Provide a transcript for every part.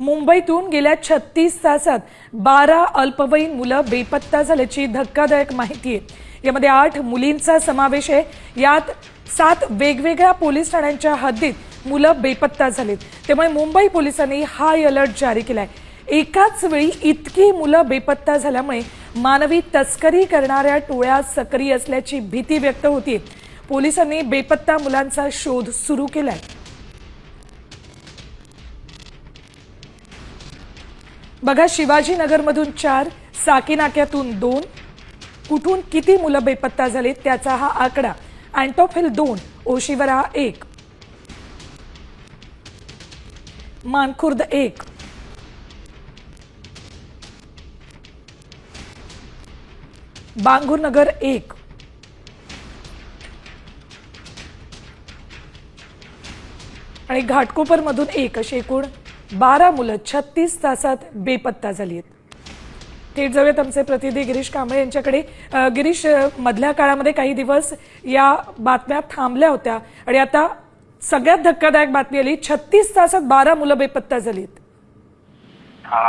मुंबईतून गेल्या 36 तासात 12 अल्पवयीन मुलं बेपत्ता झाल्याची धक्कादायक माहिती आहे। यामध्ये 8 मुलींचा समावेश आहे। यात 7 वेगवेगळ्या पोलीस ठाण्यांच्या हद्दीत मुलं बेपत्ता झालीत। त्यामुळे मुंबई पोलिसांनी हाय अलर्ट जारी केलाय। एकाच वेळी इतकी मुलं बेपत्ता झाल्यामुळे मानवी तस्करी करणाऱ्या टोळ्या सक्रिय असल्याची भीती व्यक्त होतीये। पोलिसांनी बेपत्ता मुलांचा शोध सुरू केलाय। बघा, शिवाजीनगरमधून 4, साकीनाक्यातून 2, कुठून किती मुलं बेपत्ता झालीत त्याचा हा आकडा। अँटॉप हिल 2, ओशिवरा 1, मानखुर्द 1, बांगुरनगर 1, आणि घाटकोपरमधून 1 अशी एकूण 12 मुलं 36 तासात बेपत्ता झाली आहेत। थेट जाऊयात आमचे प्रतिनिधी गिरीश कांबळे यांच्याकडे। गिरीश, मधल्या काळामध्ये काही दिवस या बातम्या थांबल्या होत्या आणि आता सगळ्यात धक्कादायक बातमी आली, 36 तासात 12 मुलं बेपत्ता झालीत।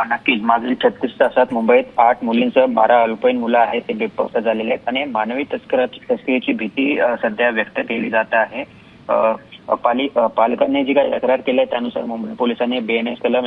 नक्कीच, मागील 36 तासात मुंबईत 8 मुलींसह 12 अल्पवयीन मुलं आहेत ते बेपत्ता झालेले आहेत आणि मानवी तस्करीची भीती सध्या व्यक्त केली जात आहे। पालकांनी जी काही तक्रार केली आहे त्यानुसार मुंबई पोलिसांनी BNS कलम